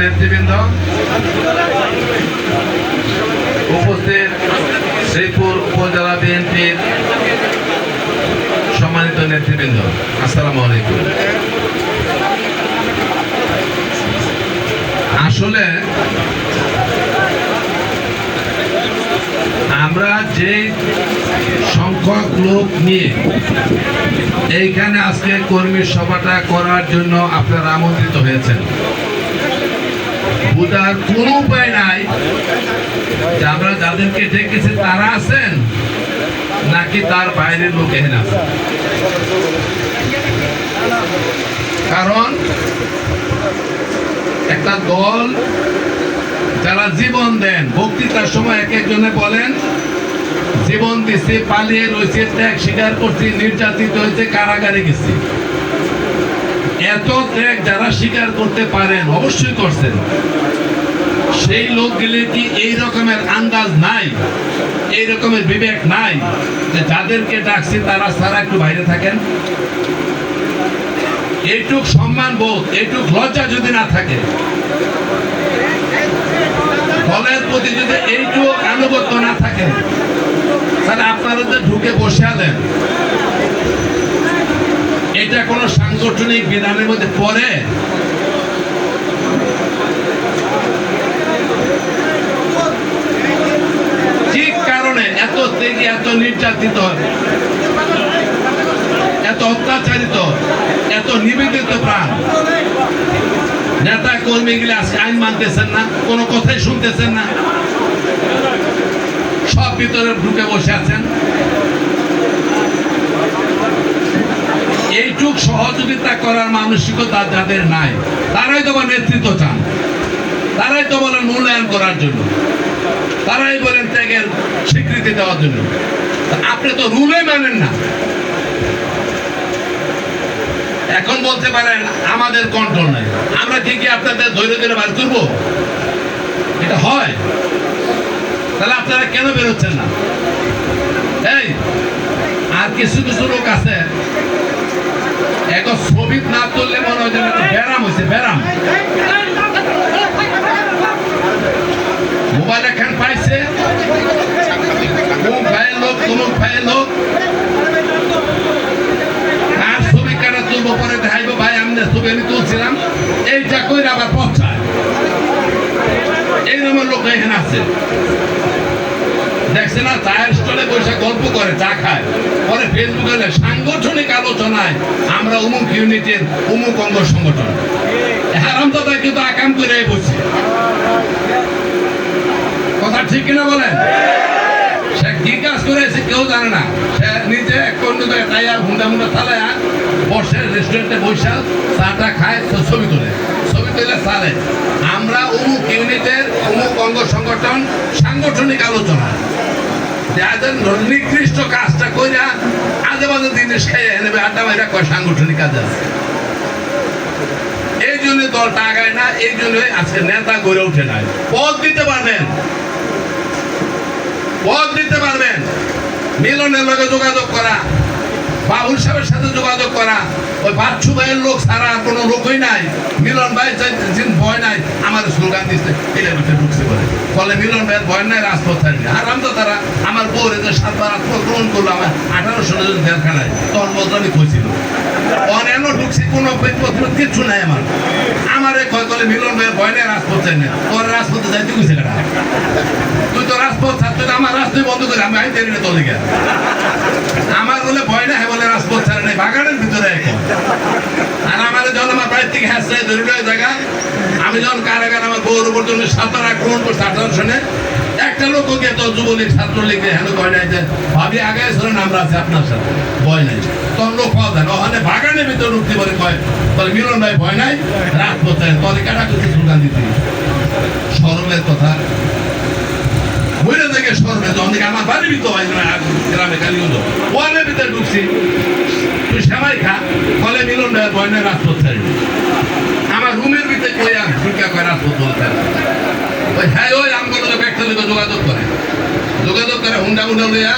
নেতৃবৃন্দ, উপস্থিত শ্রীপুর উপজেলা বিএনপির সম্মানিত নেতৃবৃন্দ, আসসালামু আলাইকুম। আসলে আমরা যে সংখ্যক লোক নিয়ে এইখানে আজকে কর্মী সভাটা করার জন্য আপনারা আমন্ত্রিত হয়েছেন, বুঝার কোনো উপায় নাই যে আমরা যাদেরকে ডেকেছি তারা আছেন নাকি তার বাইরের লোক এখানে আছে। কারণ একটা দল যারা জীবন দেন, বক্তৃতার সময় এক একজনে বলেন জীবন দিচ্ছি, পালিয়ে রয়েছে, ত্যাগ স্বীকার করছি, নির্যাতিত হয়েছে, কারাগারে গেছি। এত ত্যাগ যারা স্বীকার করতে পারেন, অবশ্যই করছেন, সেই লোকগুলি কি এই রকমের আন্দাজ নাই, এই রকমের বিবেক নাই যে যাদেরকে ডাকছি তারা সারা একটু বাইরে থাকেন? এইটুক সম্মান বোধ, এইটুক লজ্জা যদি না থাকে, দলের প্রতি যদি এইটুক আনুগত্য না থাকে, তাহলে আপনারা যে ঢুকে বসে আছেন, এটা কোনো সাংগঠনিক বিধানের মধ্যে পড়ে? কি কারণে এত ত্যাগী, এত নির্যাতিত, এত অত্যাচারিত, এত নিবেদিত প্রাণ নেতা কর্মীগুলি আজকে আইন মানতেছেন না, কোনো কথাই শুনতেছেন না, সব ভিতরে ঢুকে বসে আছেন? এইটুক সহযোগিতা করার মানসিকতা যাদের নাই, তারাই তো নেতৃত্ব চান, তারাই তো বলেন মূল্যায়ন করার জন্য, তারাই বলেন ত্যাগের স্বীকৃতি দেওয়ার জন্য। আপনি তো রুলে মানেন না। এখন বলতে পারেন আমাদের কন্ট্রোল নাই, আমরা কি আপনাদের ধৈর্য ধরে বার করবো? এটা হয়? তাহলে আপনারা কেন বেরোচ্ছেন না? এই আর কিছু কিছু লোক আছে, এখন ছবি না তুললে মনে হয় যেন ব্যারাম হয়েছে, ব্যারাম। মোবাইল এখন পাইছে, কোন ভাইয়ের লোক, তমুক ভাইয়ের লোক, আর ছবি কাটা তুলবো, পরে দেখাইবো ভাই আমি ছবি আমি তুলছিলাম, এইটা কইরা আবার পৌঁছায়। এই রকমের লোক এখানে আছে, দেখছে না, চায়ের স্টলে বসে গল্প করে, চা খায়, পরে ফেসবুকে সাংগঠনিক আলোচনায় আমরা অমুক ইউনিটের অমুক অঙ্গ সংগঠন। হারামজাদা কিন্তু আকাম করে বসে, কথা ঠিক কিনা বলেন? সে কি কাজ করেছে কেউ জানে না, সে নিজে হুন্ডা মুন্ডা চালায় বসে রেস্টুরেন্টে বসে চাটা খায়, ছবি তোলে, ছবি তুলে চালে। আমরা অমুক ইউনিটের অমুক অঙ্গ সংগঠন, সাংগঠনিক আলোচনা, যাদের নিকৃষ্ট কাজটা কইরা আজে বাজে জিনিস খাইয়ে নেবে, আড্ডা মাইরা কয় সাংগঠনিক কাজ আছে। এই জন্য দলটা আগায় না, এই জন্যই আজকে নেতা গড়ে উঠে নাই। পদ দিতে পারবেন, পদ দিতে পারবেন, মিলনের লগে যোগাযোগ করা, বাবুল সাহেবের সাথে যোগাযোগ করা, ওই বাচ্চু ভাইয়ের লোক ছাড়া কোনো লোকই নাই। মিলন ভাই ভয় নাই, আমার স্লোগান দিচ্ছে, এটার ভিতরে ঢুকছে বলে ফলে মিলন ভাইয়ের ভয় নাই, রাজপথ ছাড়ি। আর আমি তো তারা আমার বউরে যে 7 বার আত্মগ্রহণ করলো, আমার 1800 জন জেলখানায়, তখন বলতো আমি খুঁজছিল অনেক ঢুকছি, কোনো কিচ্ছু নাই আমার। আমার কয় বলে মিলন ভাইয়ের ভয় নাই, রাজপথ চাই না। তোর রাজপথে যাইতে গেছে কেনা, তুই তো রাজপথ ছাড়তে, আমার রাস্তায় বন্ধ করে আমি আইন জানি না তোর দিকে। আমার বলে ভয় না, বলে রাজপথ ছাড়ে নাই, বাগানের ভিতরে এখন। আর আমার যখন আমার বাড়ির থেকে হ্যাঁ ধরে জায়গা, আমি যখন কারাগার আমার বউর উপর জন্য 7 বার আক্রমণ করছি 18 সনে, একটা লোক গিয়ে তো যুবলীগ ছাত্রলীগ হেন ভয় নাই যে ভাবি আগে শোনেন আমরা আছি আপনার সাথে, ভয় নাই। তখন লোক পাওয়া যায় না, ওখানে বাগানের ভিতরে ঢুকতে বলে কয়, বলে মিলন ভাই ভয় নাই, রাজপথ চাই, তরিকাটা কিছু স্লোগান দিতে। সরমের কথা বইলে থেকে সরবে, যখন থেকে আমার বাড়ির ভিতর গ্রামে খালি হলো, ওয়ানের ভিতরে ঢুকছি, তুই সেমাই খা, ফলে মিলন ভাই ভয় নাই, রাজপথ চাই। আমার রুমের ভিতরে কইয়া ঢুকা কয় রাজপথ বলতে, ওই হ্যাঁ ওই আমগুলো ব্যক্তিগত যোগাযোগ করে হুন্ডা মুন্ডা লইয়া